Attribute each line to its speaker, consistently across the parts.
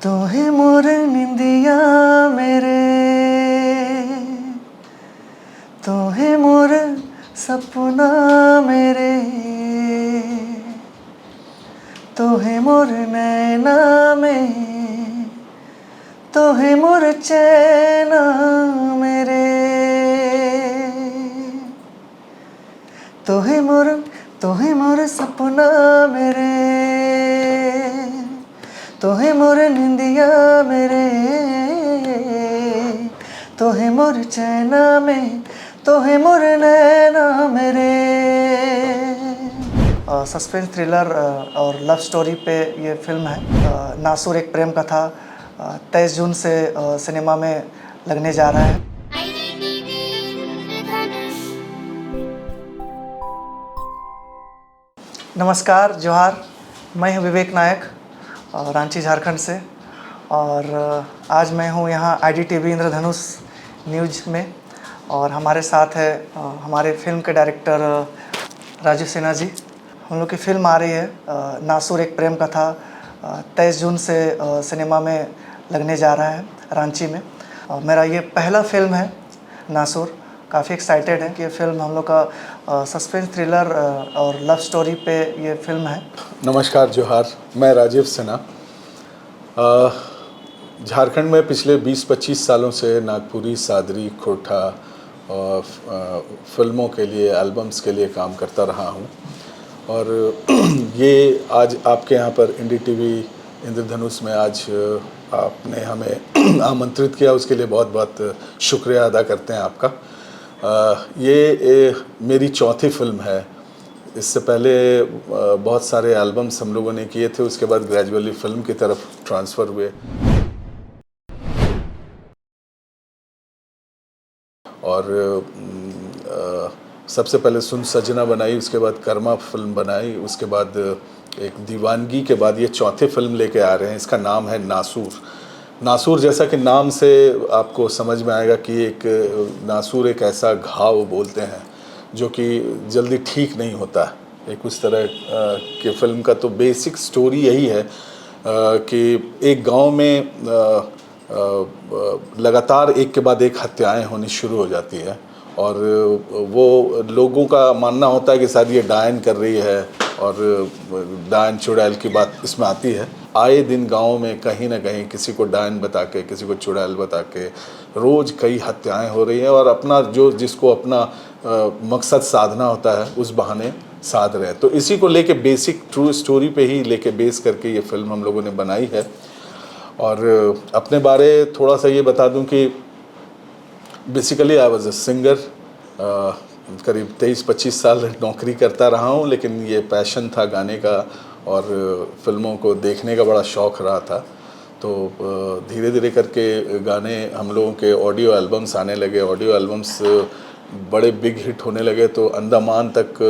Speaker 1: तोहे मोर निंदिया मेरे, तोहे मोर सपना मेरे, तोहे मोर नैना में, तोहे मोर चैना मेरे, तोहे मोर सपना मेरे, तोहे मोर निंदिया मेरे, तोहे मोर चैना में, तोहे मोर नैना मेरे। सस्पेंस थ्रिलर और लव स्टोरी पे ये फिल्म है। नासुर एक प्रेम कथा 23 जून से सिनेमा में लगने जा रहा है। नमस्कार, जोहार। मैं हूँ विवेक नायक, रांची झारखंड से। और आज मैं हूँ यहाँ IDTV इंद्रधनुष न्यूज़ में, और हमारे साथ है हमारे फिल्म के डायरेक्टर राजीव सिन्हा जी। हम लोग की फिल्म आ रही है नासुर एक प्रेम कथा 23 जून से सिनेमा में लगने जा रहा है रांची में। मेरा ये पहला फिल्म है नासुर। काफ़ी एक्साइटेड है कि ये फिल्म हम लोग का सस्पेंस थ्रिलर और लव स्टोरी पे ये फिल्म है।
Speaker 2: नमस्कार, जोहार। मैं राजीव सिन्हा। झारखंड में पिछले 20-25 सालों से नागपुरी, सादरी, खोटा और फिल्मों के लिए, एल्बम्स के लिए काम करता रहा हूँ। और ये आज आपके यहाँ पर INDITV इंद्रधनुष में आज आपने हमें आमंत्रित किया, उसके लिए बहुत बहुत शुक्रिया अदा करते हैं आपका। ये मेरी चौथी फिल्म है। इससे पहले बहुत सारे एल्बम्स हम लोगों ने किए थे, उसके बाद ग्रेजुअली फिल्म की तरफ ट्रांसफ़र हुए। और सबसे पहले सुन सजना बनाई, उसके बाद कर्मा फिल्म बनाई, उसके बाद एक दीवानगी के बाद ये चौथे फिल्म लेके आ रहे हैं। इसका नाम है नासूर। नासूर, जैसा कि नाम से आपको समझ में आएगा कि एक नासूर एक ऐसा घाव बोलते हैं जो कि जल्दी ठीक नहीं होता। एक उस तरह के फिल्म का तो बेसिक स्टोरी यही है कि एक गांव में लगातार एक के बाद एक हत्याएं होनी शुरू हो जाती है, और वो लोगों का मानना होता है कि शायद ये डायन कर रही है, और डायन चुड़ैल की बात इसमें आती है। आए दिन गांव में कहीं ना कहीं किसी को डायन बता के, किसी को चुड़ैल बता के रोज़ कई हत्याएं हो रही हैं, और अपना जिसको अपना मकसद साधना होता है उस बहाने साध रहे हैं। तो इसी को लेके बेसिक ट्रू स्टोरी पे ही लेके बेस करके ये फिल्म हम लोगों ने बनाई है। और अपने बारे थोड़ा सा ये बता दूं कि basically I was a singer. करीब 23-25 साल नौकरी करता रहा हूँ, लेकिन ये पैशन था गाने का, और फिल्मों को देखने का बड़ा शौक़ रहा था। तो धीरे धीरे करके गाने हम लोगों के ऑडियो एल्बम्स आने लगे, ऑडियो एल्बम्स बड़े बिग हिट होने लगे, तो अंडमान तक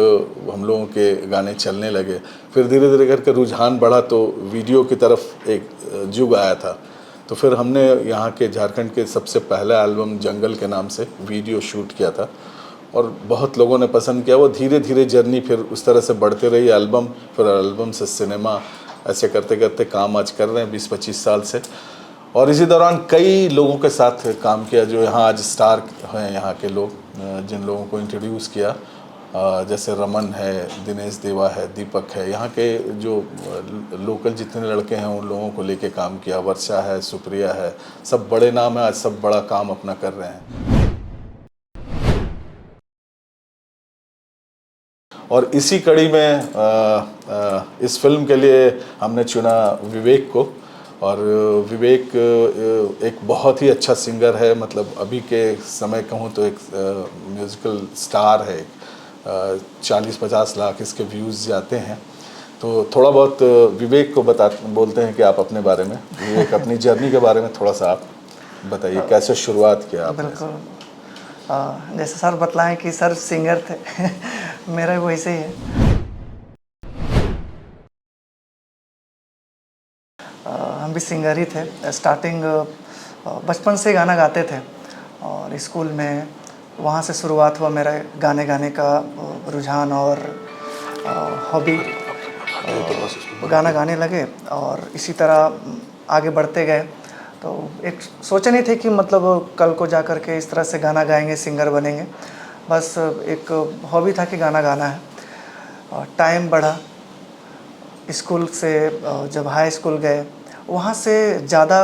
Speaker 2: हम लोगों के गाने चलने लगे। फिर धीरे धीरे करके रुझान बढ़ा, तो वीडियो की तरफ एक जुग आया था। तो फिर हमने यहाँ के झारखंड के सबसे पहला एल्बम जंगल के नाम से वीडियो शूट किया था, और बहुत लोगों ने पसंद किया। वो धीरे धीरे जर्नी फिर उस तरह से बढ़ते रही, एल्बम फिर एल्बम से सिनेमा, ऐसे करते करते काम आज कर रहे हैं 20-25 साल से। और इसी दौरान कई लोगों के साथ काम किया जो यहाँ आज स्टार हैं, यहाँ के लोग जिन लोगों को इंट्रोड्यूस किया, जैसे रमन है, दिनेश देवा है, दीपक है। यहाँ के जो लोकल जितने लड़के हैं उन लोगों को लेके काम किया, वर्षा है, सुप्रिया है, सब बड़े नाम हैं, आज सब बड़ा काम अपना कर रहे हैं। और इसी कड़ी में इस फिल्म के लिए हमने चुना विवेक को। और विवेक एक बहुत ही अच्छा सिंगर है, मतलब अभी के समय कहूँ तो एक म्यूज़िकल स्टार है। 40-50 लाख इसके व्यूज़ जाते हैं। तो थोड़ा बहुत विवेक को बोलते हैं कि आप अपने बारे में, विवेक अपनी जर्नी के बारे में थोड़ा सा आप बताइए, कैसे शुरुआत किया आपने?
Speaker 1: बिल्कुल, जैसे सर बतलाएं कि सर सिंगर थे मेरा वैसे ही है। हम भी सिंगर ही थे। स्टार्टिंग बचपन से गाना गाते थे, और स्कूल में वहाँ से शुरुआत हुआ मेरा गाने गाने का रुझान और हॉबी। गाना गाने लगे, और इसी तरह आगे बढ़ते गए। तो एक सोचे नहीं थे कि मतलब कल को जा कर के इस तरह से गाना गाएंगे, सिंगर बनेंगे। बस एक हॉबी था कि गाना गाना है। और टाइम बढ़ा, स्कूल से जब हाई स्कूल गए वहाँ से ज़्यादा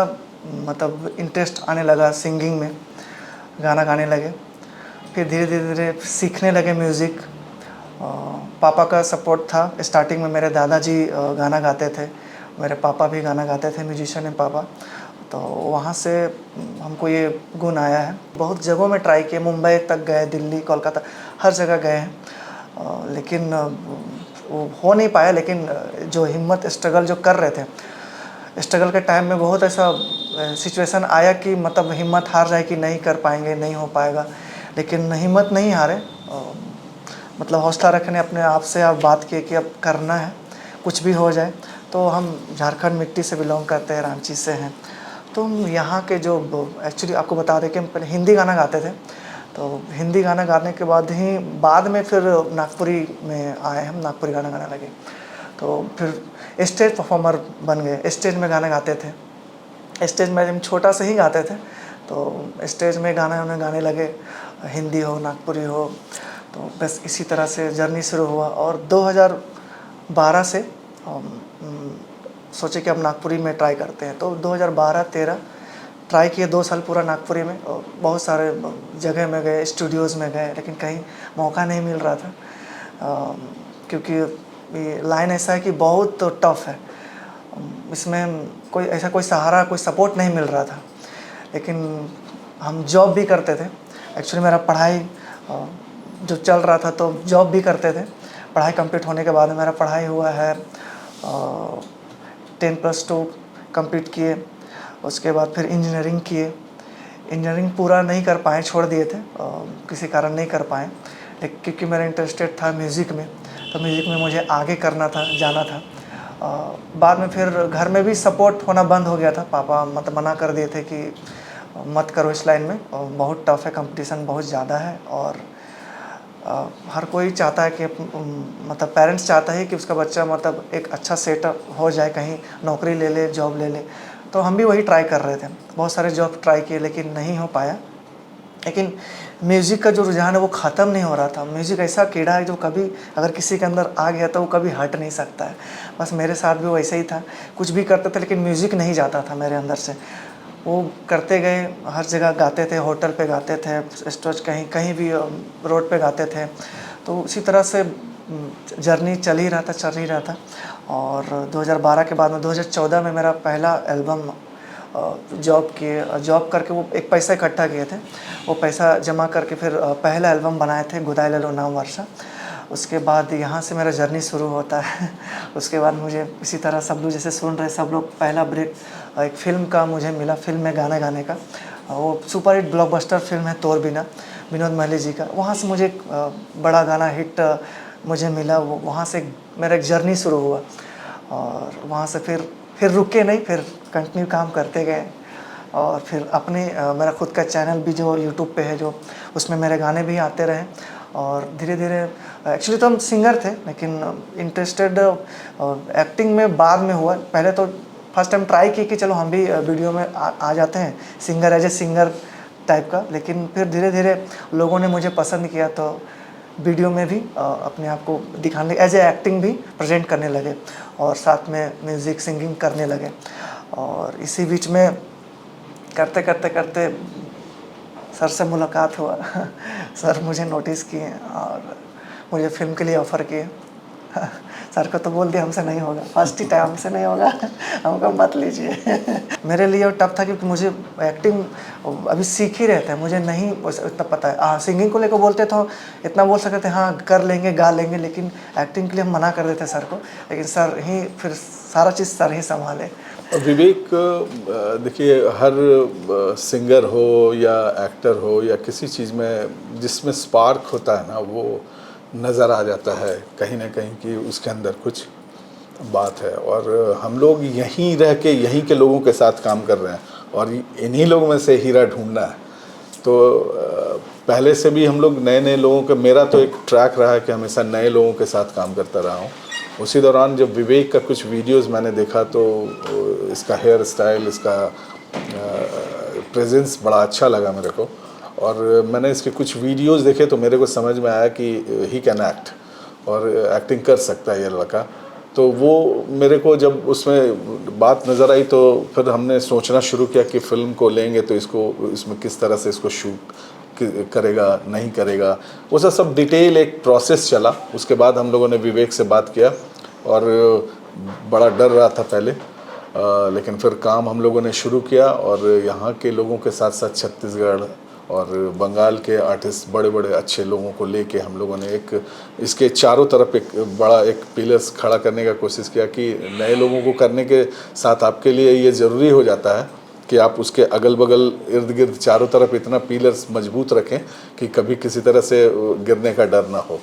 Speaker 1: मतलब इंटरेस्ट आने लगा सिंगिंग में, गाना गाने लगे। फिर धीरे धीरे धीरे सीखने लगे म्यूज़िक। पापा का सपोर्ट था। स्टार्टिंग में मेरे दादाजी गाना गाते थे, मेरे पापा भी गाना गाते थे, म्यूजिशियन हैं पापा। तो वहाँ से हमको ये गुण आया है। बहुत जगहों में ट्राई किए, मुंबई तक गए, दिल्ली, कोलकाता, हर जगह गए हैं, लेकिन वो हो नहीं पाया। लेकिन जो हिम्मत, स्ट्रगल जो कर रहे थे, स्ट्रगल के टाइम में बहुत ऐसा सिचुएशन आया कि मतलब हिम्मत हार जाए कि नहीं कर पाएंगे, नहीं हो पाएगा। लेकिन हिम्मत नहीं हारे, मतलब हौसला रखने, अपने आप से आप बात किए कि अब करना है, कुछ भी हो जाए। तो हम झारखंड मिट्टी से बिलोंग करते हैं, रांची से हैं। तो हम यहाँ के जो एक्चुअली आपको बता दें कि हम पहले हिंदी गाना गाते थे। तो हिंदी गाना गाने के बाद में फिर नागपुरी में आए, हम नागपुरी गाना गाने लगे। तो फिर स्टेज परफॉर्मर बन गए, स्टेज में गाने गाते थे। स्टेज में हम छोटा से ही गाते थे, तो स्टेज में गाना गाने लगे, हिंदी हो, नागपुरी हो। तो बस इसी तरह से जर्नी शुरू हुआ। और 2012 से सोचे कि अब नागपुरी में ट्राई करते हैं। तो 2012-13 ट्राई किए, 2 साल पूरा नागपुरी में। और बहुत सारे जगह में गए, स्टूडियोज़ में गए, लेकिन कहीं मौका नहीं मिल रहा था, क्योंकि ये लाइन ऐसा है कि बहुत टफ़ है। इसमें कोई सहारा, कोई सपोर्ट नहीं मिल रहा था। लेकिन हम जॉब भी करते थे। एक्चुअली मेरा पढ़ाई जो चल रहा था, तो जॉब भी करते थे। पढ़ाई कंप्लीट होने के बाद मेरा पढ़ाई हुआ है 10+2 कंप्लीट किए। उसके बाद फिर इंजीनियरिंग किए। इंजीनियरिंग पूरा नहीं कर पाए, छोड़ दिए थे, किसी कारण नहीं कर पाए। लेकिन क्योंकि मेरा इंटरेस्टेड था म्यूज़िक में, तो म्यूज़िक में मुझे आगे करना था, जाना था। बाद में फिर घर में भी सपोर्ट होना बंद हो गया था। पापा मतलब मना कर दिए थे कि मत करो इस लाइन में, बहुत टफ़ है, कंपटीशन बहुत ज़्यादा है। और हर कोई चाहता है कि मतलब पेरेंट्स चाहता है कि उसका बच्चा मतलब एक अच्छा सेटअप हो जाए, कहीं नौकरी ले ले, जॉब ले ले। तो हम भी वही ट्राई कर रहे थे, बहुत सारे जॉब ट्राई किए, लेकिन नहीं हो पाया। लेकिन म्यूज़िक का जो रुझान है वो ख़त्म नहीं हो रहा था। म्यूज़िक ऐसा कीड़ा है जो कभी अगर किसी के अंदर आ गया तो वो कभी हट नहीं सकता है। बस मेरे साथ भी वैसे ही था, कुछ भी करते थे लेकिन म्यूज़िक नहीं जाता था मेरे अंदर से। वो करते गए, हर जगह गाते थे, होटल पे गाते थे, स्टेज कहीं भी रोड पे गाते थे। तो उसी तरह से जर्नी चल ही रहा था। और 2012 के बाद में 2014 में मेरा पहला एल्बम जॉब करके वो एक पैसा इकट्ठा किए थे, वो पैसा जमा करके फिर पहला एल्बम बनाए थे, गुदाई ललो नाम वर्षा। उसके बाद यहाँ से मेरा जर्नी शुरू होता है। उसके बाद मुझे इसी तरह सब लोग जैसे सुन रहे सब लोग, पहला ब्रेक एक फ़िल्म का मुझे मिला, फिल्म में गाना गाने का। वो सुपर हिट ब्लॉकबस्टर फिल्म है तोर बिना, विनोद महली जी का। वहाँ से मुझे बड़ा गाना हिट मुझे मिला। वहाँ से मेरा एक जर्नी शुरू हुआ। और वहाँ से फिर रुके नहीं, फिर कंटिन्यू काम करते गए। और फिर अपने मेरा खुद का चैनल भी जो यूट्यूब पे है, जो उसमें मेरे गाने भी आते रहे। और धीरे धीरे एक्चुअली तो हम सिंगर थे, लेकिन इंटरेस्टेड एक्टिंग में बाद में हुआ। पहले तो फर्स्ट टाइम ट्राई की कि चलो हम भी वीडियो में आ जाते हैं, singer as a singer type का। लेकिन फिर धीरे धीरे लोगों ने मुझे पसंद किया, तो वीडियो में भी अपने आप को दिखाने, एज ए एक्टिंग भी प्रेजेंट करने लगे, और साथ में म्यूज़िक, सिंगिंग करने लगे। और इसी बीच में करते करते करते सर से मुलाकात हुआ। सर मुझे नोटिस किए और मुझे फ़िल्म के लिए ऑफ़र किए। सर को तो बोल दिया हमसे नहीं होगा, फर्स्ट ही टाइम हमसे नहीं होगा, हमको मत लीजिए। मेरे लिए टफ था क्योंकि मुझे एक्टिंग अभी सीख ही रहे थे, मुझे नहीं इतना पता है। हाँ, सिंगिंग को लेकर बोलते तो इतना बोल सकते थे हाँ कर लेंगे, गा लेंगे, लेकिन एक्टिंग के लिए हम मना कर देते सर को। लेकिन सर ही फिर सारा चीज़ सर ही संभाले।
Speaker 2: विवेक, देखिए, हर सिंगर हो या एक्टर हो या किसी चीज़ में जिसमें स्पार्क होता है ना, वो नज़र आ जाता है कहीं ना कहीं कि उसके अंदर कुछ बात है। और हम लोग यहीं रह के यहीं के लोगों के साथ काम कर रहे हैं, और इन्हीं लोगों में से हीरा ढूंढना है। तो पहले से भी हम लोग नए नए लोगों के, मेरा तो एक ट्रैक रहा है कि हमेशा नए लोगों के साथ काम करता रहा हूँ। उसी दौरान जब विवेक का कुछ वीडियोस मैंने देखा तो इसका हेयर स्टाइल, इसका प्रेजेंस बड़ा अच्छा लगा मेरे को। और मैंने इसके कुछ वीडियोस देखे तो मेरे को समझ में आया कि ही कैन एक्ट और एक्टिंग कर सकता है ये लड़का। तो वो मेरे को जब उसमें बात नज़र आई तो फिर हमने सोचना शुरू किया कि फ़िल्म को लेंगे तो इसमें किस तरह से इसको शूट करेगा, नहीं करेगा, वो सब डिटेल एक प्रोसेस चला। उसके बाद हम लोगों ने विवेक से बात किया और बड़ा डर रहा था पहले, लेकिन फिर काम हम लोगों ने शुरू किया और यहाँ के लोगों के साथ साथ छत्तीसगढ़ और बंगाल के आर्टिस्ट, बड़े बड़े अच्छे लोगों को लेके हम लोगों ने इसके चारों तरफ एक बड़ा पिलर्स खड़ा करने का कोशिश किया कि नए लोगों को करने के साथ आपके लिए ये ज़रूरी हो जाता है कि आप उसके अगल बगल इर्द गिर्द चारों तरफ इतना पिलर्स मजबूत रखें कि कभी किसी तरह से गिरने का डर ना हो।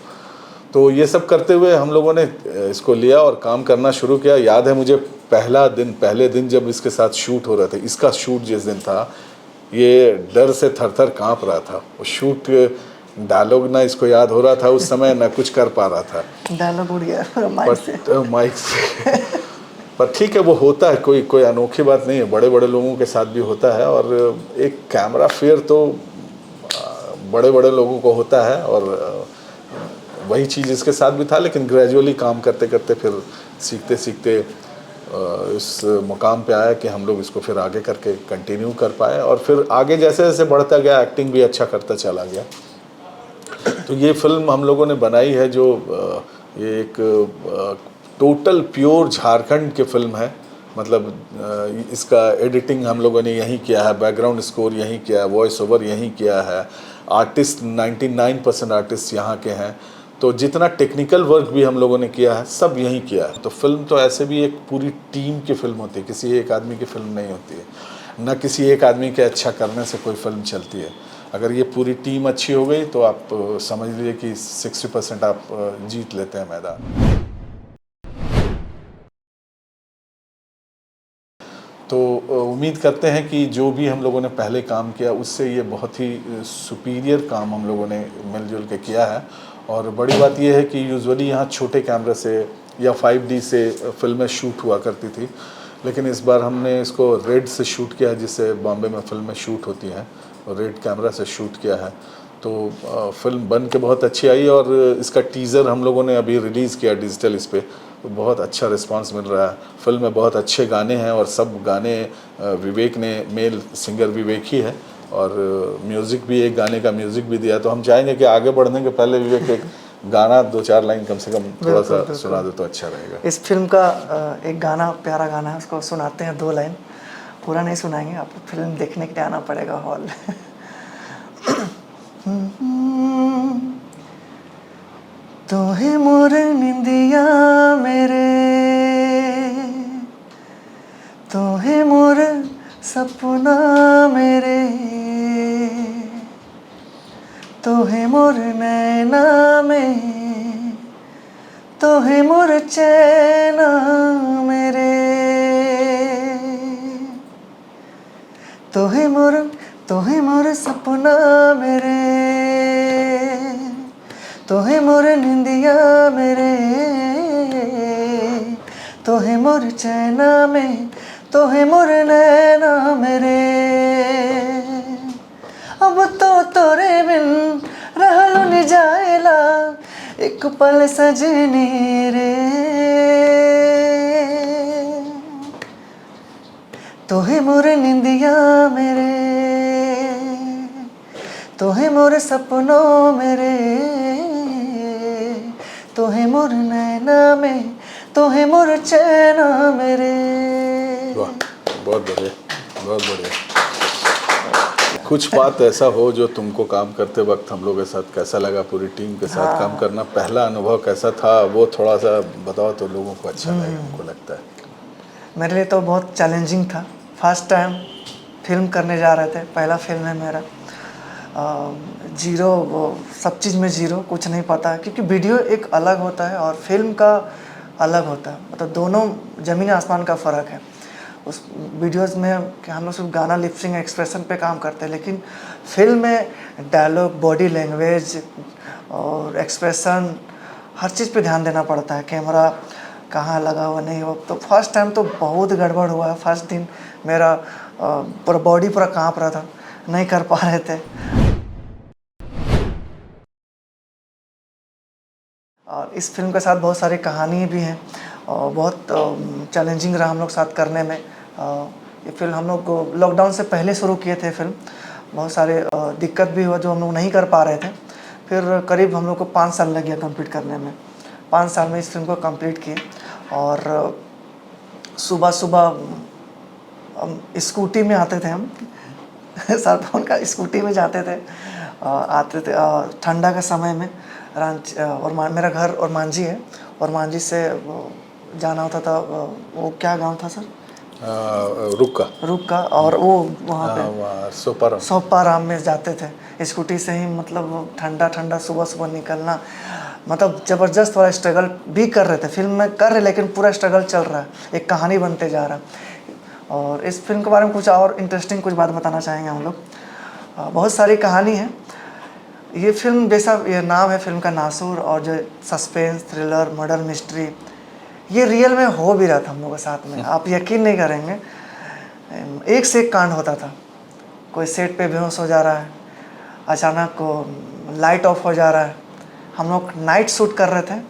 Speaker 2: तो ये सब करते हुए हम लोगों ने इसको लिया और काम करना शुरू किया। याद है मुझे पहले दिन जब इसके साथ शूट हो रहे थे, इसका शूट जिस दिन था, ये डर से थर थर काँप रहा था। वो शूट डायलॉग ना इसको याद हो रहा था उस समय, ना कुछ कर पा रहा था,
Speaker 1: डायलॉग उड़ गया माइक से
Speaker 2: पर ठीक है, वो होता है, कोई अनोखी बात नहीं है, बड़े बड़े लोगों के साथ भी होता है। और एक कैमरा फेयर तो बड़े बड़े लोगों को होता है और वही चीज़ इसके साथ भी था। लेकिन ग्रेजुअली काम करते करते फिर सीखते सीखते इस मुकाम पे आया कि हम लोग इसको फिर आगे करके कंटिन्यू कर पाए और फिर आगे जैसे जैसे बढ़ता गया एक्टिंग भी अच्छा करता चला गया। तो ये फिल्म हम लोगों ने बनाई है जो ये एक टोटल प्योर झारखंड की फिल्म है। मतलब इसका एडिटिंग हम लोगों ने यहीं किया है, बैकग्राउंड स्कोर यहीं किया है, वॉइस ओवर यहीं किया है, आर्टिस्ट 99% आर्टिस्ट यहाँ के हैं। तो जितना टेक्निकल वर्क भी हम लोगों ने किया है सब यहीं किया है। तो फिल्म तो ऐसे भी एक पूरी टीम की फिल्म होती है, किसी एक आदमी की फिल्म नहीं होती है, ना किसी एक आदमी के अच्छा करने से कोई फिल्म चलती है। अगर ये पूरी टीम अच्छी हो गई तो आप समझ लीजिए कि 60% आप जीत लेते हैं मैदान। तो उम्मीद करते हैं कि जो भी हम लोगों ने पहले काम किया उससे ये बहुत ही सुपीरियर काम हम लोगों ने मिलजुल के किया है। और बड़ी बात यह है कि यूजुअली यहाँ छोटे कैमरे से या 5D से फिल्में शूट हुआ करती थी, लेकिन इस बार हमने इसको रेड से शूट किया, जिससे बॉम्बे में फिल्में शूट होती हैं, और रेड कैमरा से शूट किया है। तो फिल्म बन के बहुत अच्छी आई और इसका टीज़र हम लोगों ने अभी रिलीज़ किया डिजिटल इस पर, तो बहुत अच्छा रिस्पांस मिल रहा है। फिल्म में बहुत अच्छे गाने हैं और सब गाने विवेक ने, मेल सिंगर विवेक ही है, और म्यूज़िक भी, एक गाने का म्यूज़िक भी दिया। तो हम चाहेंगे कि आगे बढ़ने के पहले विवेक एक गाना 2-4 लाइन कम से कम थोड़ा सा सुना दे तो अच्छा रहेगा।
Speaker 1: इस फिल्म का एक गाना, प्यारा गाना है, उसको सुनाते हैं 2 लाइन, पूरा नहीं सुनाएंगे, आपको फिल्म देखने के लिए आना पड़ेगा हॉल। तोहे मोर निंदिया मेरे, तोहे मोर सपना मेरे, तोहे मोर नैना में, तोहे मोर चैना मेरे, तोहे मोर सपना मेरे, तोहे मोर निंदिया मेरे, तोहे मोर चैना में, तोहे मोर नैना मेरे। अब तो तोरे बिन रहलु नि जाएला एक पल सजनी रे, तोहे मोर निंदिया मेरे, तोहे मोर सपनों मेरे, तोहे मोर नैना में, तोहे मोर चैना मेरे।
Speaker 2: वाह, बहुत बढ़िया, बहुत बढ़िया। कुछ बात ऐसा हो जो तुमको काम करते वक्त हम लोग के साथ कैसा लगा, पूरी टीम के साथ काम करना, पहला अनुभव कैसा था, वो थोड़ा सा बताओ तो लोगों को अच्छा लगे, हमको लगता है।
Speaker 1: मेरे लिए तो बहुत चैलेंजिंग था। फर्स्ट टाइम फिल्म करने जा रहे थे, पहला फिल्म है मेरा। जीरो, वो सब चीज़ में जीरो, कुछ नहीं पता, क्योंकि वीडियो एक अलग होता है और फिल्म का अलग होता है, मतलब दोनों ज़मीन आसमान का फ़र्क है। उस वीडियोस में कि हम लोग सिर्फ गाना, लिपसिंग, एक्सप्रेशन पे काम करते हैं, लेकिन फिल्म में डायलॉग, बॉडी लैंग्वेज और एक्सप्रेशन, हर चीज़ पे ध्यान देना पड़ता है। कैमरा कहाँ लगा हुआ नहीं हो। तो फर्स्ट टाइम तो बहुत गड़बड़ हुआ है। फर्स्ट दिन मेरा पूरा बॉडी पूरा काँप रहा था, नहीं कर पा रहे थे। और इस फिल्म के साथ बहुत सारी कहानी भी हैं और बहुत चैलेंजिंग रहा हम लोग साथ करने में। ये फिल्म हम लोग लॉकडाउन से पहले शुरू किए थे फिल्म। बहुत सारे दिक्कत भी हुआ जो हम लोग नहीं कर पा रहे थे। फिर करीब हम लोग को 5 साल लग गया कंप्लीट करने में। 5 साल में इस फिल्म को कंप्लीट किए। और सुबह सुबह स्कूटी में आते थे हम सरपौन का स्कूटी में जाते थे, आते थे ठंडा के समय में। रांची और मेरा घर और मांझी है, और मांझी से जाना होता था। वो क्या गांव था सर? रुक्का। और वो वहाँ पे सोपाराम में जाते थे स्कूटी से ही। मतलब ठंडा ठंडा सुबह सुबह निकलना, मतलब ज़बरदस्त वाला स्ट्रगल भी कर रहे थे। फिल्म में कर रहे, लेकिन पूरा स्ट्रगल चल रहा है, एक कहानी बनते जा रहा है। और इस फिल्म के बारे में कुछ और इंटरेस्टिंग कुछ बात बताना चाहेंगे हम लोग। बहुत सारी कहानी है। ये फिल्म जैसा ये नाम है फिल्म का, नासुर, और जो सस्पेंस, थ्रिलर, मर्डर मिस्ट्री, ये रियल में हो भी रहा था हम लोगों के साथ में। आप यकीन नहीं करेंगे, एक से एक कांड होता था। कोई सेट पे बेहोश हो जा रहा है, अचानक को लाइट ऑफ हो जा रहा है। हम लोग नाइट शूट कर रहे थे,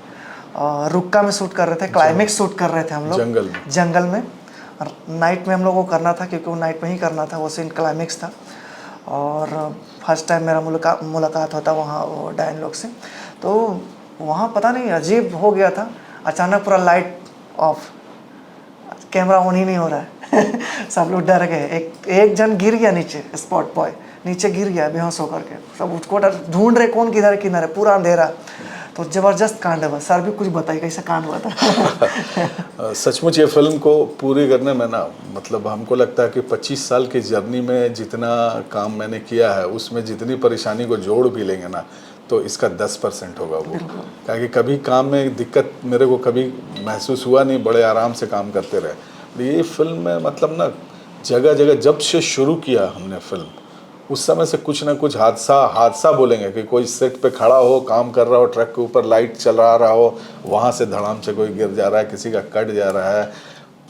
Speaker 1: रुक्का में शूट कर रहे थे, क्लाइमेक्स शूट कर रहे थे हम लोग जंगल में। और नाइट में हम लोग को करना था, क्योंकि वो नाइट में ही करना था, वो सीन क्लाइमेक्स था। और फर्स्ट टाइम मेरा मुलाकात होता वहाँ वो डायन लोग से। तो वहाँ पता नहीं अजीब हो गया था, अचानक पूरा लाइट ऑफ, कैमरा ऑन ही नहीं हो रहा है सब लोग डर गए। एक जन गिर गया नीचे, स्पॉट बॉय नीचे गिर गया बेहोश होकर के। सब उसको ढूंढ रहे कौन किधर किनारे, पूरा अंधेरा। तो ज़बरदस्त कांड है। सर भी कुछ बताइए कैसा कांड हुआ था
Speaker 2: सचमुच ये फिल्म को पूरी करने में ना, मतलब हमको लगता है कि 25 साल की जर्नी में जितना काम मैंने किया है, उसमें जितनी परेशानी को जोड़ भी लेंगे ना, तो इसका 10% होगा वो। क्योंकि कभी काम में दिक्कत मेरे को कभी महसूस हुआ नहीं, बड़े आराम से काम करते रहे। ये फिल्म में मतलब ना जगह जगह जब से शुरू किया हमने फिल्म, उस समय से कुछ ना कुछ हादसा बोलेंगे कि कोई सेट पे खड़ा हो, काम कर रहा हो, ट्रक के ऊपर लाइट चला रहा हो, वहाँ से धड़ाम से कोई गिर जा रहा है, किसी का कट जा रहा है।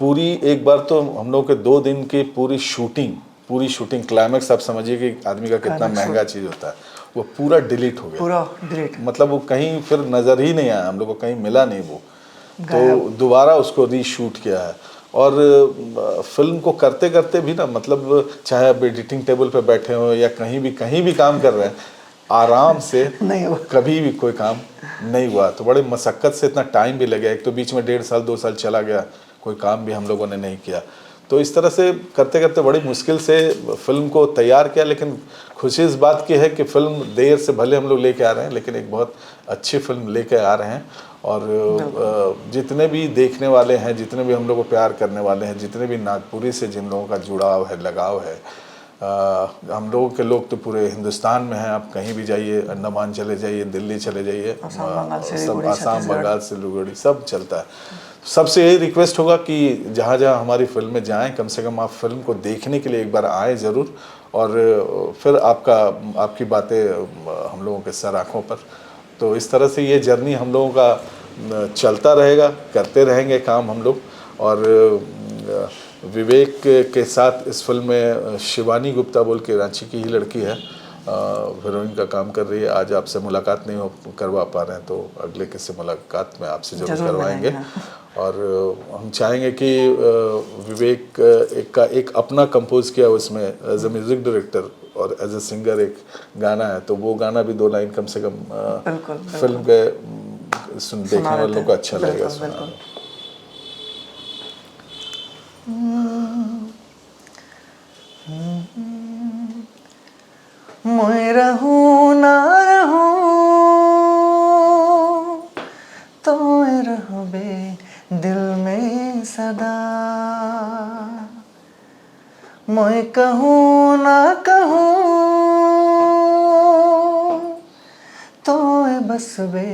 Speaker 2: पूरी एक बार तो हम लोग के 2 दिन की पूरी शूटिंग क्लाइमेक्स, आप समझिए कि आदमी का कितना महंगा चीज़ होता है, वो पूरा डिलीट हो गया।
Speaker 1: पूरा डिलीट,
Speaker 2: मतलब वो कहीं फिर नज़र ही नहीं आया, हम लोग को कहीं मिला नहीं वो। तो दोबारा उसको रीशूट किया है। और फिल्म को करते करते भी ना, मतलब चाहे आप एडिटिंग टेबल पे बैठे हो या कहीं भी काम कर रहे हैं, आराम से
Speaker 1: नहीं हुआ,
Speaker 2: कभी भी कोई काम नहीं हुआ। तो बड़े मशक्क़त से इतना टाइम भी लगे, एक तो बीच में 1.5 साल 2 साल चला गया, कोई काम भी हम लोगों ने नहीं किया। तो इस तरह से करते करते बड़ी मुश्किल से फिल्म को तैयार किया। लेकिन खुशी इस बात की है कि फिल्म देर से भले हम लोग लेके आ रहे हैं, लेकिन एक बहुत अच्छी फिल्म लेके आ रहे हैं। और जितने भी देखने वाले हैं, जितने भी हम लोग को प्यार करने वाले हैं, जितने भी नागपुरी से जिन लोगों का जुड़ाव है, लगाव है, हम लोगों के लोग तो पूरे हिंदुस्तान में हैं। आप कहीं भी जाइए, अंडमान चले जाइए, दिल्ली चले जाइए, सब आसाम बंगाल से लुगड़ी सब चलता है। सबसे यही रिक्वेस्ट होगा कि जहाँ जहाँ हमारी फिल्में जाएं, कम से कम आप फिल्म को देखने के लिए एक बार आएँ ज़रूर, और फिर आपकी बातें हम लोगों के सर आँखों पर। तो इस तरह से ये जर्नी हम लोगों का चलता रहेगा, करते रहेंगे काम हम लोग। और विवेक के साथ इस फिल्म में शिवानी गुप्ता बोल के रांची की ही लड़की है, हीरोइन का काम कर रही है। आज आपसे मुलाकात नहीं करवा पा रहे हैं, तो अगले किसी मुलाकात में आपसे ज़रूर करवाएंगे। और हम चाहेंगे कि विवेक का एक अपना कंपोज किया उसमें एज ए म्यूज़िक डायरेक्टर और एज ए सिंगर एक गाना है, तो वो गाना भी 2 लाइन कम से कम फिल्म के देखने वालों को अच्छा लगेगा सुनाना।
Speaker 1: मैं रहूं ना रहूं तो रहबे दिल में सदा, मैं कहूं ना कहूं तो बसबे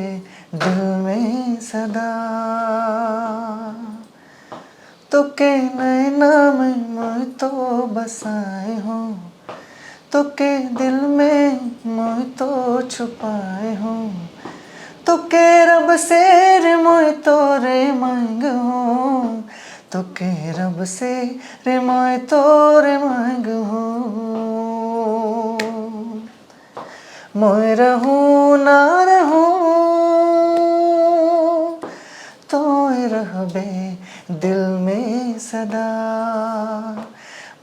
Speaker 1: दिल में सदा। तो के नैना में मैं तो बसाए हूँ, तो के दिल में मैं तो छुपाए हूँ, तो के रब से रे मोय तोरे मांगू तो के रब से रे मोय तोरे मांगू मोय रहूं ना रहूं तोय रहबे दिल में सदा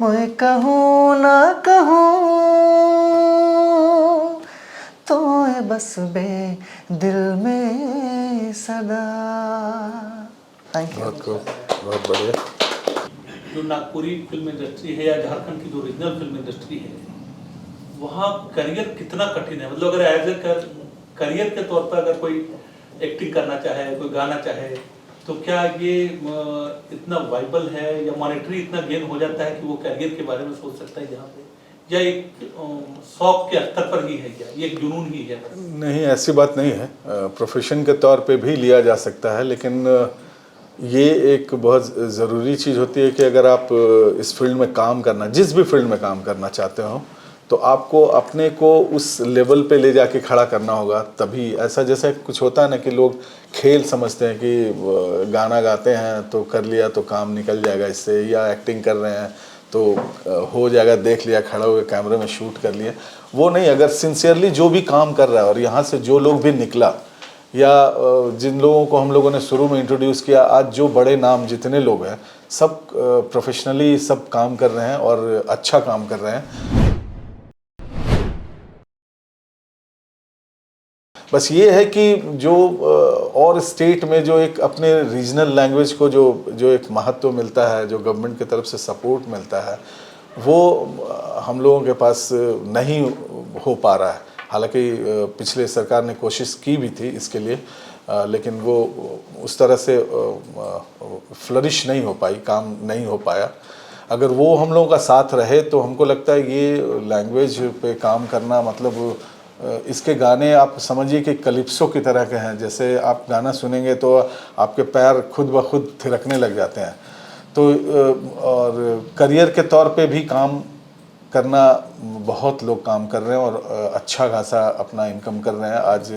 Speaker 1: मोय कहूं ना कहूं तोय बसबे दिल में सदा। Thank you.
Speaker 2: बहुत बढ़िया।
Speaker 3: जो नागपुरी फिल्म इंडस्ट्री है या झारखंड की जो ओरिजिनल फिल्म इंडस्ट्री है, वहाँ करियर कितना कठिन है? मतलब अगर एज ए करियर के तौर पर अगर कोई एक्टिंग करना चाहे, कोई गाना चाहे, तो क्या ये इतना वाइबल है या मॉनेटरी इतना गेन हो जाता है कि वो करियर के बारे में सोच सकता है यहाँ पे, या एक शौक के स्तर पर ही है, क्या ये एक जुनून ही है?
Speaker 2: नहीं, ऐसी बात नहीं है। प्रोफेशन के तौर पे भी लिया जा सकता है, लेकिन ये एक बहुत ज़रूरी चीज़ होती है कि अगर आप इस फील्ड में काम करना, जिस भी फील्ड में काम करना चाहते हो, तो आपको अपने को उस लेवल पे ले जाके खड़ा करना होगा। तभी ऐसा जैसे कुछ होता है ना कि लोग खेल समझते हैं कि गाना गाते हैं तो कर लिया तो काम निकल जाएगा इससे, या एक्टिंग कर रहे हैं तो हो जाएगा, देख लिया, खड़ा होकर कैमरे में शूट कर लिया। वो नहीं, अगर सिंसियरली जो भी काम कर रहा है और यहाँ से जो लोग भी निकला या जिन लोगों को हम लोगों ने शुरू में इंट्रोड्यूस किया, आज जो बड़े नाम जितने लोग हैं सब प्रोफेशनली सब काम कर रहे हैं और अच्छा काम कर रहे हैं। बस ये है कि जो और स्टेट में जो एक अपने रीजनल लैंग्वेज को जो एक महत्व मिलता है, जो गवर्नमेंट की तरफ से सपोर्ट मिलता है, वो हम लोगों के पास नहीं हो पा रहा है। हालांकि पिछले सरकार ने कोशिश की भी थी इसके लिए, लेकिन वो उस तरह से फ्लरिश नहीं हो पाई, काम नहीं हो पाया। अगर वो हम लोगों का साथ रहे तो हमको लगता है ये लैंग्वेज पे काम करना, मतलब इसके गाने आप समझिए कि कलिप्सो की तरह के हैं। जैसे आप गाना सुनेंगे तो आपके पैर खुद ब खुद थिरकने लग जाते हैं। तो और करियर के तौर पे भी काम करना, बहुत लोग काम कर रहे हैं और अच्छा खासा अपना इनकम कर रहे हैं। आज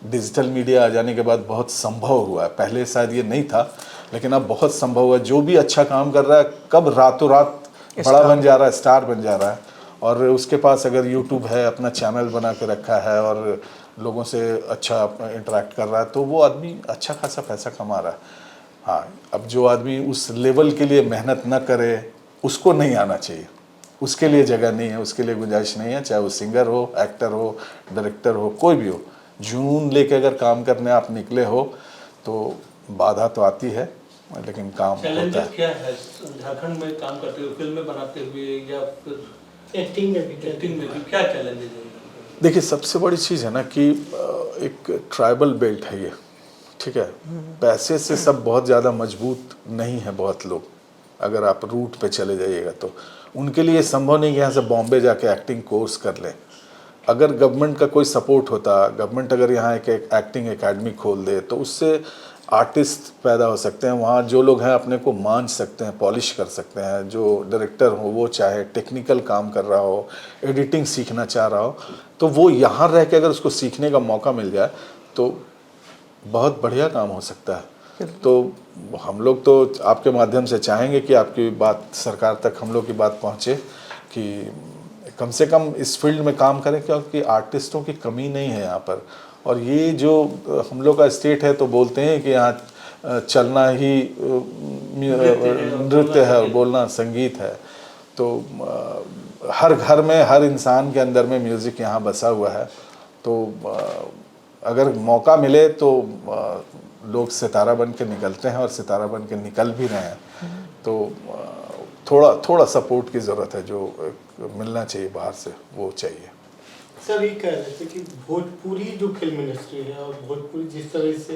Speaker 2: डिजिटल मीडिया आ जाने के बाद बहुत संभव हुआ है, पहले शायद ये नहीं था, लेकिन अब बहुत संभव हुआ। जो भी अच्छा काम कर रहा है कब रातों रात बड़ा बन जा रहा है, स्टार बन जा रहा है। और उसके पास अगर यूट्यूब है, अपना चैनल बना के रखा है और लोगों से अच्छा इंटरेक्ट कर रहा है, तो वो आदमी अच्छा खासा पैसा कमा रहा है। हाँ, अब जो आदमी उस लेवल के लिए मेहनत न करे उसको नहीं आना चाहिए, उसके लिए जगह नहीं है, उसके लिए गुंजाइश नहीं है। चाहे वो सिंगर हो, एक्टर हो, डायरेक्टर हो, कोई भी हो, जुनून लेके अगर काम करने आप निकले हो तो बाधा तो आती है, लेकिन काम होता है।
Speaker 3: क्या है झारखंड में काम करते हुए, फिल्में बनाते हुए, या फिर एक्टिंग में भी क्या चैलेंजेस है?
Speaker 2: देखिए, सबसे बड़ी चीज़ है ना कि एक ट्राइबल बेल्ट है ये, ठीक है। पैसे से सब बहुत ज़्यादा मजबूत नहीं है। बहुत लोग अगर आप रूट पे चले जाइएगा तो उनके लिए संभव नहीं कि यहाँ से बॉम्बे जाके एक्टिंग कोर्स कर लें। अगर गवर्नमेंट का कोई सपोर्ट होता, गवर्नमेंट अगर यहाँ एक एक्टिंग एकेडमी खोल दे तो उससे आर्टिस्ट पैदा हो सकते हैं। वहाँ जो लोग हैं अपने को मान सकते हैं, पॉलिश कर सकते हैं। जो डायरेक्टर हो वो चाहे टेक्निकल काम कर रहा हो, एडिटिंग सीखना चाह रहा हो, तो वो यहाँ रह के अगर उसको सीखने का मौका मिल जाए तो बहुत बढ़िया काम हो सकता है। तो हम लोग तो आपके माध्यम से चाहेंगे कि आपकी बात सरकार तक हम लोग की बात पहुँचे कि कम से कम इस फील्ड में काम करें, क्योंकि आर्टिस्टों की कमी नहीं है यहाँ पर। और ये जो हम लोग का स्टेट है तो बोलते हैं कि यहाँ चलना ही नृत्य है और बोलना संगीत है। तो हर घर में, हर इंसान के अंदर में म्यूज़िक यहाँ बसा हुआ है। तो अगर मौका मिले तो लोग सितारा बन के निकलते हैं और सितारा बन के निकल भी रहे हैं। तो थोड़ा सपोर्ट की ज़रूरत है, जो मिलना चाहिए बाहर से, वो चाहिए।
Speaker 4: सर, ये कह रहे थे कि भोजपुरी जो फिल्म इंडस्ट्री है और भोजपुरी जिस तरह से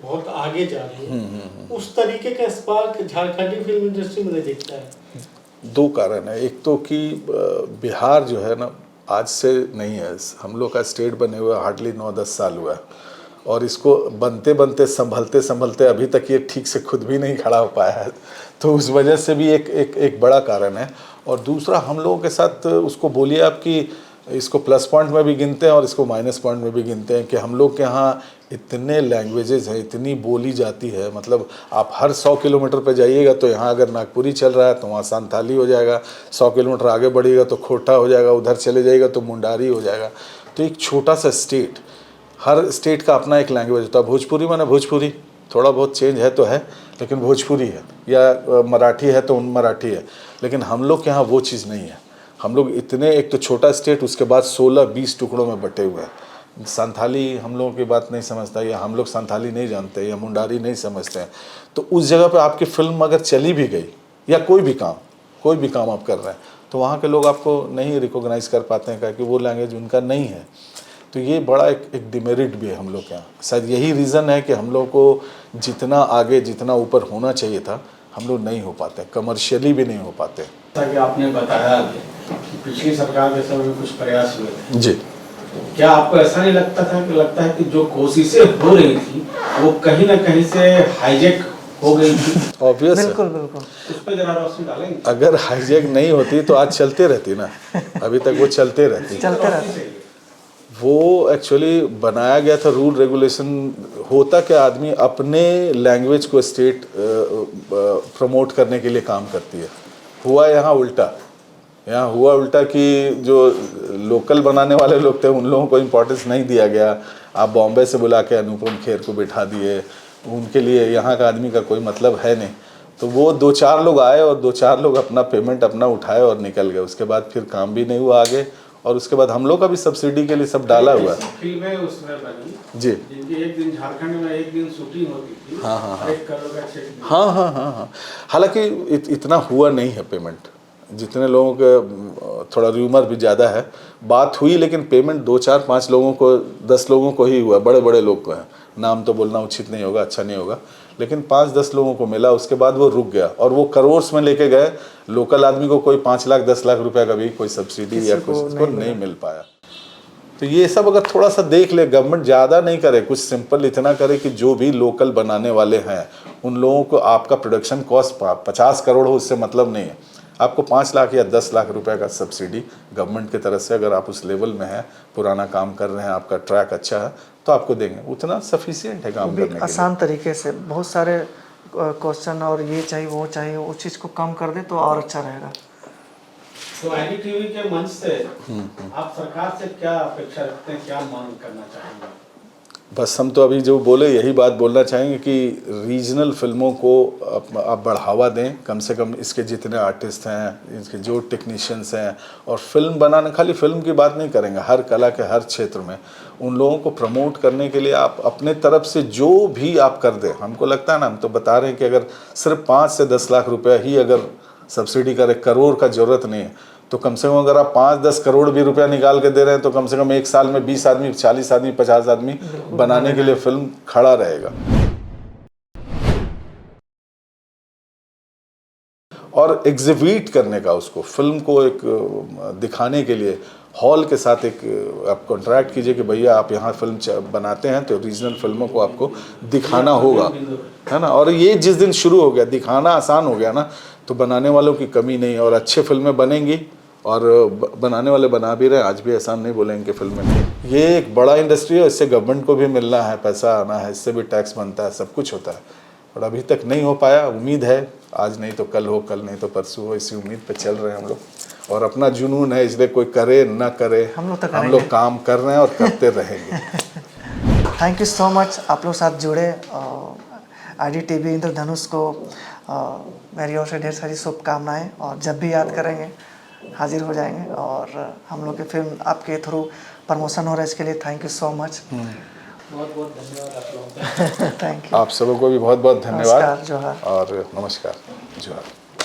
Speaker 4: बहुत आगे जा रही है, उस तरीके का स्पार्क झारखंडी फिल्म इंडस्ट्री में नहीं दिखता है।
Speaker 2: दो कारण है। एक तो कि बिहार जो है ना, आज से नहीं है, हम लोग का स्टेट बने हुए हार्डली 9-10 साल हुआ है, और इसको बनते बनते संभलते संभलते अभी तक ये ठीक से खुद भी नहीं खड़ा हो पाया है। तो उस वजह से भी एक बड़ा कारण है। और दूसरा, हम लोगों के साथ उसको बोलिए आप कि इसको प्लस पॉइंट में भी गिनते हैं और इसको माइनस पॉइंट में भी गिनते हैं कि हम लोग के यहाँ इतने लैंग्वेजेस हैं, इतनी बोली जाती है। मतलब आप हर 100 किलोमीटर पे जाइएगा तो यहाँ अगर नागपुरी चल रहा है तो वहाँ संथाली हो जाएगा, 100 किलोमीटर आगे बढ़िएगा तो खोटा हो जाएगा, उधर चले जाइएगा तो मुंडारी हो जाएगा। तो एक छोटा सा स्टेट, हर स्टेट का अपना एक लैंग्वेज होता है। भोजपुरी माने भोजपुरी, थोड़ा बहुत चेंज है तो है, लेकिन भोजपुरी है, या मराठी है तो मराठी है। लेकिन हम लोग के यहाँ वो चीज़ नहीं है। हम लोग इतने, एक तो छोटा स्टेट, उसके बाद 16-20 टुकड़ों में बटे हुए हैं। संथाली हम लोगों की बात नहीं समझता, या हम लोग संथाली नहीं जानते, या मुंडारी नहीं समझते हैं, तो उस जगह पे आपकी फिल्म अगर चली भी गई, या कोई भी काम आप कर रहे हैं, तो वहाँ के लोग आपको नहीं रिकॉग्नाइज़ कर पाते हैं, क्योंकि वो लैंग्वेज उनका नहीं है। तो ये बड़ा एक डिमेरिट भी है हम लोग के यहाँ। शायद यही रीज़न है कि हम लोग को जितना आगे, जितना ऊपर होना चाहिए था, हम लोग नहीं हो पाते, कमर्शियली भी नहीं हो पाते।
Speaker 5: जैसा कि आपने बताया कि पिछली सरकार के समय में कुछ प्रयास हुए थे
Speaker 2: जी,
Speaker 5: तो क्या आपको ऐसा नहीं लगता है कि जो कोशिशें हो रही थी वो कहीं ना कहीं से हाईजैक हो गई थी?
Speaker 2: ऑब्वियस है।
Speaker 1: बिल्कुल बिल्कुल।
Speaker 5: उस पर जरा रोशनी डालेंगे।
Speaker 2: अगर हाईजैक नहीं होती तो आज चलते रहती ना, अभी तक वो चलते रहती।
Speaker 1: चलते रहते।
Speaker 2: वो एक्चुअली बनाया गया था रूल रेगुलेशन। होता क्या, आदमी अपने लैंग्वेज को स्टेट प्रमोट करने के लिए काम करती है। हुआ यहाँ उल्टा कि जो लोकल बनाने वाले लोग थे उन लोगों को इम्पोर्टेंस नहीं दिया गया। आप बॉम्बे से बुला के अनुपम खेर को बिठा दिए, उनके लिए यहाँ का आदमी का कोई मतलब है नहीं। तो वो 2-4 लोग आए और 2-4 लोग अपना पेमेंट अपना उठाए और निकल गए। उसके बाद फिर काम भी नहीं हुआ आगे, और उसके बाद हम लोग का भी सब्सिडी के लिए सब डाला हुआ है।
Speaker 5: फिल्में उसमें बनी
Speaker 2: जी,
Speaker 5: जिनकी एक दिन झारखंड में एक दिन शूटिंग होती थी।
Speaker 2: हाँ।
Speaker 5: 1 करोड़ का चेक।
Speaker 2: हाँ। हालांकि इतना हुआ नहीं है पेमेंट, जितने लोगों के, थोड़ा र्यूमर भी ज़्यादा है। बात हुई लेकिन पेमेंट 2-4-5 लोगों को, 10 लोगों को ही हुआ, बड़े लोग को है। नाम तो बोलना उचित नहीं होगा, अच्छा नहीं होगा, लेकिन 5-10 लोगों को मिला। उसके बाद वो रुक गया और वो करोर्स में लेके गए। लोकल आदमी को कोई 5 लाख 10 लाख रुपए का भी कोई सब्सिडी या कुछ उसको नहीं मिल पाया। तो ये सब अगर थोड़ा सा देख ले, गवर्नमेंट ज़्यादा नहीं करे, कुछ सिंपल इतना करे कि जो भी लोकल बनाने वाले हैं उन लोगों को आपका प्रोडक्शन कॉस्ट 50 करोड़ हो, उससे मतलब नहीं है। आपको 5 लाख या 10 लाख रुपए का सब्सिडी गवर्नमेंट की तरफ से, अगर आप उस लेवल में हैं, पुराना काम कर रहे हैं, आपका ट्रैक अच्छा है, तो आपको देंगे। उतना सफिशिएंट है काम करने के लिए।
Speaker 1: आसान तरीके से बहुत सारे क्वेश्चन और ये चाहिए वो चाहिए, उस चीज़ को कम कर दे तो और अच्छा रहेगा।
Speaker 5: तो IDTV के मंच से आप सरकार से क्या अपेक्षा रखते हैं, क्या मांग करना चाहेंगे?
Speaker 2: बस हम तो अभी जो बोले यही बात बोलना चाहेंगे कि रीजनल फिल्मों को आप बढ़ावा दें। कम से कम इसके जितने आर्टिस्ट हैं, इसके जो टेक्नीशियंस हैं, और फिल्म बनाने, खाली फिल्म की बात नहीं करेंगे, हर कला के हर क्षेत्र में उन लोगों को प्रमोट करने के लिए आप अपने तरफ से जो भी आप कर दें। हमको लगता है ना, हम तो बता रहे हैं कि अगर सिर्फ 5 से 10 लाख रुपया ही अगर सब्सिडी का 1 करोड़ का ज़रूरत नहीं है, तो कम से कम अगर आप 5-10 करोड़ भी रुपया निकाल के दे रहे हैं तो कम से कम 1 साल में 20 आदमी, 40 आदमी, 50 आदमी बनाने के लिए फिल्म खड़ा रहेगा। और एग्जिबिट करने का, उसको फिल्म को एक दिखाने के लिए हॉल के साथ एक आप कॉन्ट्रैक्ट कीजिए कि भैया आप यहाँ फिल्म बनाते हैं तो रीजनल फिल्मों को आपको दिखाना होगा, है ना। और ये जिस दिन शुरू हो गया, दिखाना आसान हो गया ना, तो बनाने वालों की कमी नहीं, और अच्छे फिल्में बनेंगी। और बनाने वाले बना भी रहे, आज भी आसान नहीं बोलेंगे कि फिल्में। ये एक बड़ा इंडस्ट्री है, इससे गवर्नमेंट को भी मिलना है, पैसा आना है, इससे भी टैक्स बनता है, सब कुछ होता है, और अभी तक नहीं हो पाया। उम्मीद है आज नहीं तो कल हो, कल नहीं तो परसों हो, इसी उम्मीद पे चल रहे हैं हम लोग। और अपना जुनून है, इसलिए कोई करे ना करे, हम लोग काम कर रहे हैं और करते रहेंगे।
Speaker 1: थैंक यू सो मच, आप लोग साथ जुड़े। IDTV इंद्रधनुष को मेरी ओर से ढेर सारी शुभकामनाएं, और जब भी याद करेंगे हाजिर हो जाएंगे। और हम लोग की फिल्म आपके थ्रू प्रमोशन हो रहा है, इसके लिए थैंक यू सो मच।
Speaker 5: बहुत बहुत धन्यवाद आप लोगों का।
Speaker 1: Thank you.
Speaker 2: आप सबों को भी बहुत बहुत धन्यवाद।
Speaker 1: नमस्कार, जोहार।
Speaker 2: और नमस्कार, जोहार।